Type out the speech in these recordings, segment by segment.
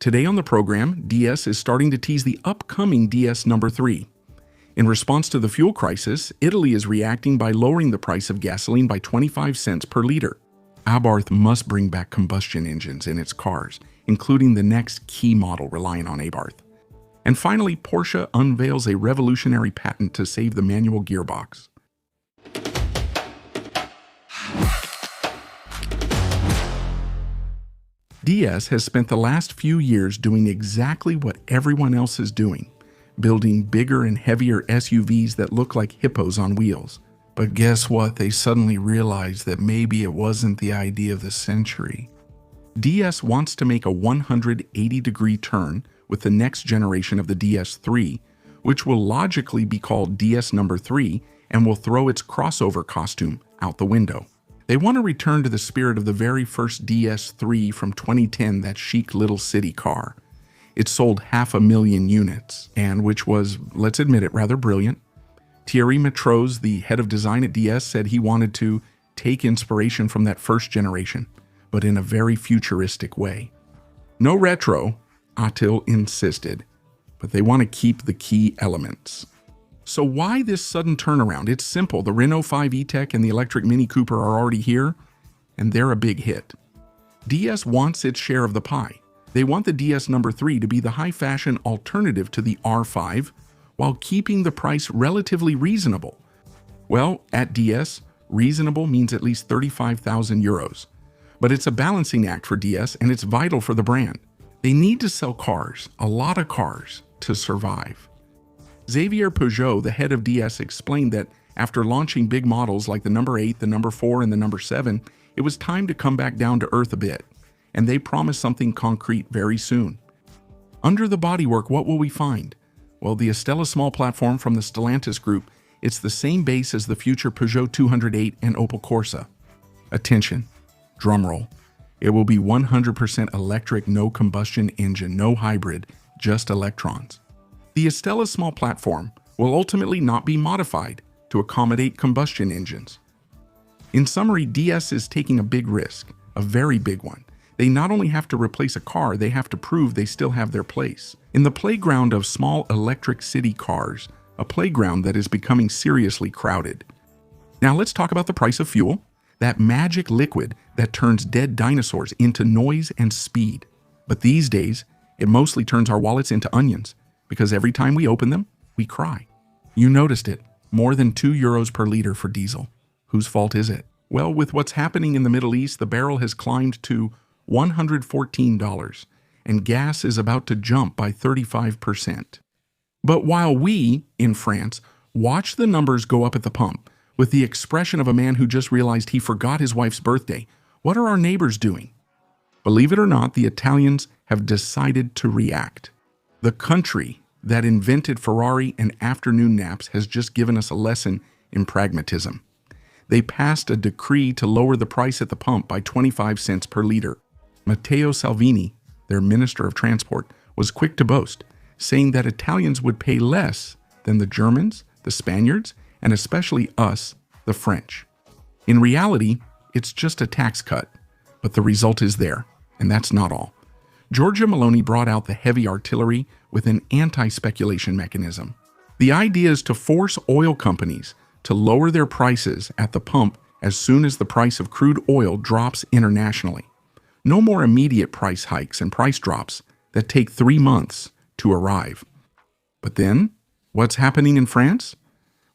Today on the program, DS is starting to tease the upcoming DS number 3. In response to the fuel crisis, Italy is reacting by lowering the price of gasoline by 25 cents per liter. Abarth must bring back combustion engines in its cars, including the next key model relying on Abarth. And finally, Porsche unveils a revolutionary patent to save the manual gearbox. DS has spent the last few years doing exactly what everyone else is doing, building bigger and heavier SUVs that look like hippos on wheels. But guess what? They suddenly realized that maybe it wasn't the idea of the century. DS wants to make a 180-degree turn with the next generation of the DS3, which will logically be called DS number 3 and will throw its crossover costume out the window. They want to return to the spirit of the very first DS3 from 2010, that chic little city car. It sold 500,000 units, and which was, let's admit it, rather brilliant. Thierry Métraux, the head of design at DS, said he wanted to take inspiration from that first generation, but in a very futuristic way. No retro, Attil insisted, but they want to keep the key elements. So why this sudden turnaround? It's simple. The Renault 5 E-Tech and the electric Mini Cooper are already here, and they're a big hit. DS wants its share of the pie. They want the DS number 3 to be the high-fashion alternative to the R5, while keeping the price relatively reasonable. Well, at DS, reasonable means at least 35,000 euros. But it's a balancing act for DS, and it's vital for the brand. They need to sell cars, a lot of cars, to survive. Xavier Peugeot, the head of DS, explained that after launching big models like the number 8, the number 4, and the number 7, it was time to come back down to earth a bit, and they promise something concrete very soon. Under the bodywork, what will we find? Well, the Estella small platform from the Stellantis group, it's the same base as the future Peugeot 208 and Opel Corsa. Attention, drumroll. It will be 100% electric, no combustion engine, no hybrid, just electrons. The Estella small platform will ultimately not be modified to accommodate combustion engines. In summary, DS is taking a big risk, a very big one. They not only have to replace a car, they have to prove they still have their place in the playground of small electric city cars, a playground that is becoming seriously crowded. Now let's talk about the price of fuel, that magic liquid that turns dead dinosaurs into noise and speed. But these days, it mostly turns our wallets into onions, because every time we open them, we cry. You noticed it, more than 2 euros per liter for diesel. Whose fault is it? Well, with what's happening in the Middle East, the barrel has climbed to $114, and gas is about to jump by 35%. But while we, in France, watch the numbers go up at the pump, with the expression of a man who just realized he forgot his wife's birthday, what are our neighbors doing? Believe it or not, the Italians have decided to react. The country that invented Ferrari and afternoon naps has just given us a lesson in pragmatism. They passed a decree to lower the price at the pump by 25 cents per liter. Matteo Salvini, their Minister of Transport, was quick to boast, saying that Italians would pay less than the Germans, the Spaniards, and especially us, the French. In reality, it's just a tax cut, but the result is there, and that's not all. Giorgia Meloni brought out the heavy artillery with an anti-speculation mechanism. The idea is to force oil companies to lower their prices at the pump as soon as the price of crude oil drops internationally. No more immediate price hikes and price drops that take 3 months to arrive. But then, what's happening in France?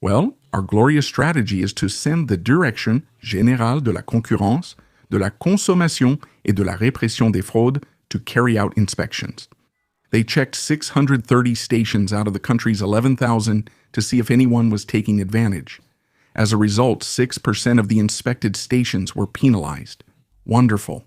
Well, our glorious strategy is to send the Direction Générale de la Concurrence, de la Consommation et de la Répression des Fraudes to carry out inspections. They checked 630 stations out of the country's 11,000 to see if anyone was taking advantage. As a result, 6% of the inspected stations were penalized. Wonderful.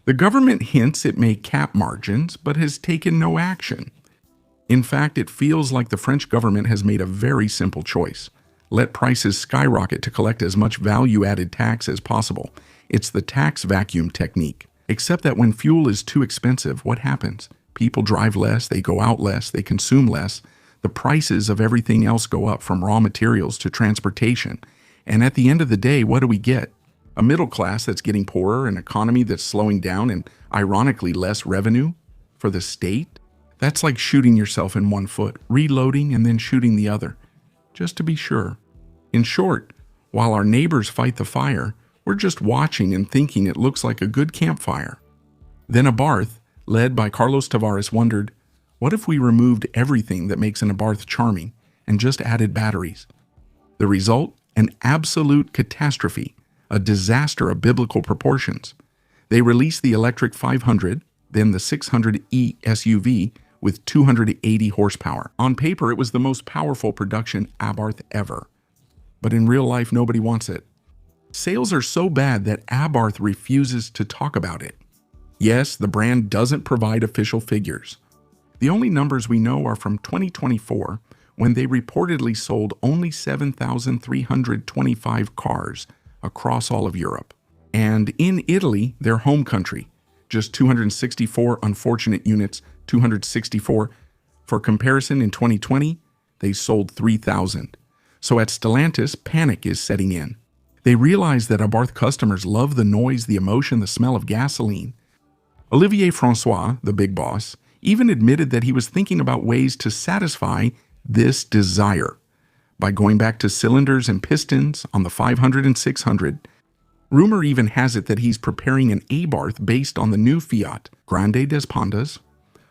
The government hints it may cap margins, but has taken no action. In fact, it feels like the French government has made a very simple choice. Let prices skyrocket to collect as much value-added tax as possible. It's the tax vacuum technique. Except that when fuel is too expensive, what happens? People drive less, they go out less, they consume less. The prices of everything else go up, from raw materials to transportation. And at the end of the day, what do we get? A middle class that's getting poorer, an economy that's slowing down, and ironically less revenue? for the state? That's like shooting yourself in one foot, reloading and then shooting the other, just to be sure. In short, while our neighbors fight the fire, we're just watching and thinking it looks like a good campfire. Then Abarth, led by Carlos Tavares, wondered, what if we removed everything that makes an Abarth charming and just added batteries? The result? An absolute catastrophe, a disaster of biblical proportions. They released the electric 500, then the 600e SUV with 280 horsepower. On paper, it was the most powerful production Abarth ever. But in real life, nobody wants it. Sales are so bad that Abarth refuses to talk about it. Yes, the brand doesn't provide official figures. The only numbers we know are from 2024, when they reportedly sold only 7,325 cars across all of Europe. And in Italy, their home country, just 264 unfortunate units, 264. For comparison, in 2020, they sold 3,000. So at Stellantis, panic is setting in. They realize that Abarth customers love the noise, the emotion, the smell of gasoline. Olivier Francois, the big boss, even admitted that he was thinking about ways to satisfy this desire by going back to cylinders and pistons on the 500 and 600. Rumor even has it that he's preparing an Abarth based on the new Fiat Grande des Pandas.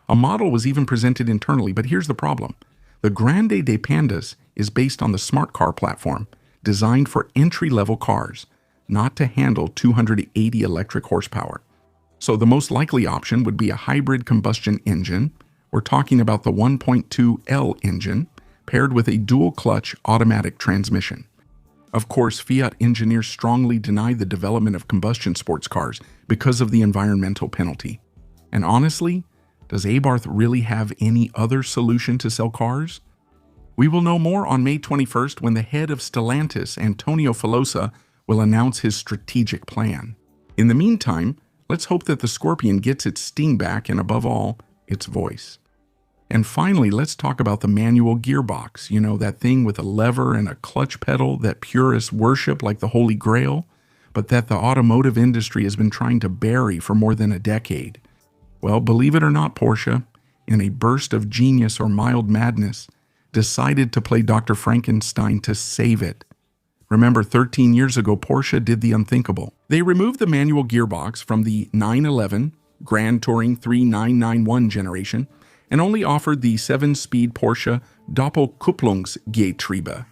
A model was even presented internally, but here's the problem. The Grande des Pandas is based on the smart car platform, designed for entry-level cars, not to handle 280 electric horsepower. So the most likely option would be a hybrid combustion engine. We're talking about the 1.2L engine, paired with a dual-clutch automatic transmission. Of course, Fiat engineers strongly deny the development of combustion sports cars because of the environmental penalty. And honestly, does Abarth really have any other solution to sell cars? We will know more on May 21st when the head of Stellantis, Antonio Filosa, will announce his strategic plan. In the meantime, let's hope that the Scorpion gets its sting back and, above all, its voice. And finally, let's talk about the manual gearbox. You know, that thing with a lever and a clutch pedal that purists worship like the Holy Grail, but that the automotive industry has been trying to bury for more than a decade. Well, believe it or not, Porsche, in a burst of genius or mild madness, decided to play Dr. Frankenstein to save it. Remember, 13 years ago, Porsche did the unthinkable. They removed the manual gearbox from the 911 Grand Touring 3991 generation and only offered the 7-speed Porsche Doppelkupplungsgetriebe.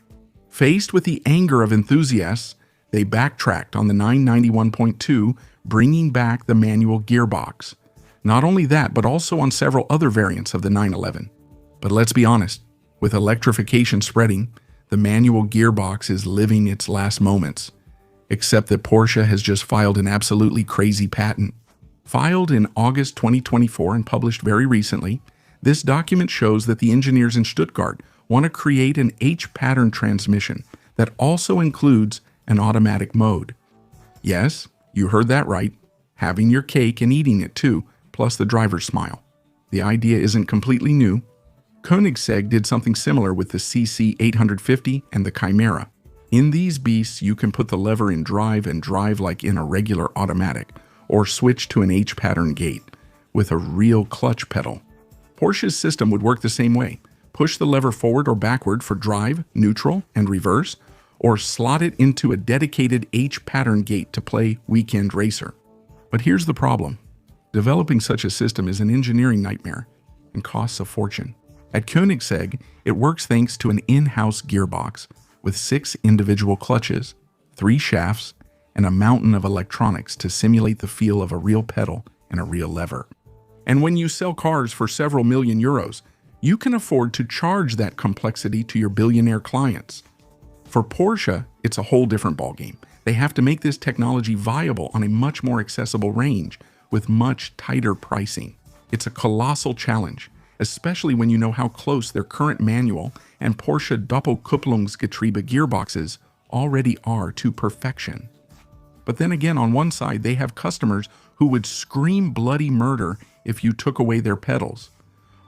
Faced with the anger of enthusiasts, they backtracked on the 991.2, bringing back the manual gearbox. Not only that, but also on several other variants of the 911. But let's be honest, with electrification spreading, the manual gearbox is living its last moments. Except that Porsche has just filed an absolutely crazy patent. Filed in August 2024 and published very recently, this document shows that the engineers in Stuttgart want to create an H-pattern transmission that also includes an automatic mode. Yes, you heard that right, having your cake and eating it too, plus the driver's smile. The idea isn't completely new. Koenigsegg did something similar with the CC 850 and the Chimera. In these beasts, you can put the lever in drive and drive like in a regular automatic, or switch to an H-pattern gate with a real clutch pedal. Porsche's system would work the same way. Push the lever forward or backward for drive, neutral, and reverse, or slot it into a dedicated H-pattern gate to play weekend racer. But here's the problem. Developing such a system is an engineering nightmare and costs a fortune. At Koenigsegg, it works thanks to an in-house gearbox with 6 individual clutches, 3 shafts, and a mountain of electronics to simulate the feel of a real pedal and a real lever. And when you sell cars for several million euros, you can afford to charge that complexity to your billionaire clients. For Porsche, it's a whole different ballgame. They have to make this technology viable on a much more accessible range with much tighter pricing. It's a colossal challenge, especially when you know how close their current manual and Porsche Doppelkupplungsgetriebe gearboxes already are to perfection. But then again, on one side, they have customers who would scream bloody murder if you took away their pedals.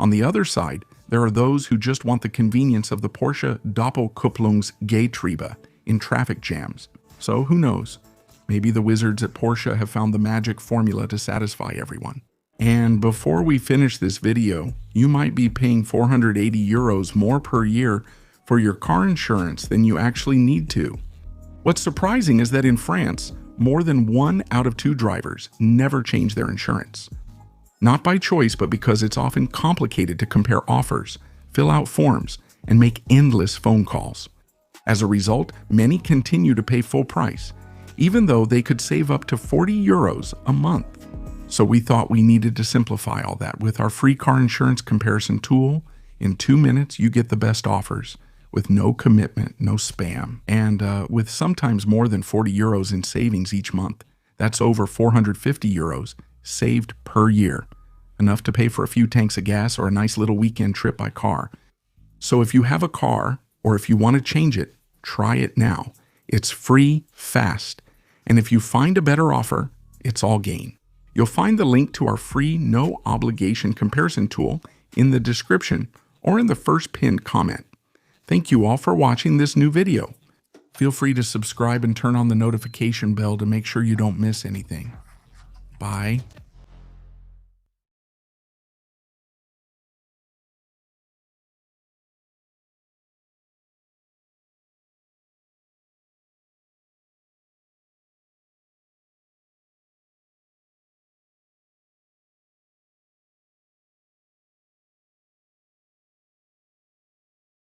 On the other side, there are those who just want the convenience of the Porsche Doppelkupplungsgetriebe in traffic jams. So who knows? Maybe the wizards at Porsche have found the magic formula to satisfy everyone. And before we finish this video, you might be paying 480 euros more per year for your car insurance than you actually need to. What's surprising is that in France, more than 1 out of 2 drivers never change their insurance. Not by choice, but because it's often complicated to compare offers, fill out forms, and make endless phone calls. As a result, many continue to pay full price, even though they could save up to 40 euros a month. So we thought we needed to simplify all that with our free car insurance comparison tool. In 2 minutes, you get the best offers with no commitment, no spam, and with sometimes more than 40 euros in savings each month. That's over 450 euros saved per year, enough to pay for a few tanks of gas or a nice little weekend trip by car. So if you have a car, or if you want to change it, try it now. It's free, fast, and if you find a better offer, it's all gain. You'll find the link to our free no-obligation comparison tool in the description or in the first pinned comment. Thank you all for watching this new video. Feel free to subscribe and turn on the notification bell to make sure you don't miss anything. Bye.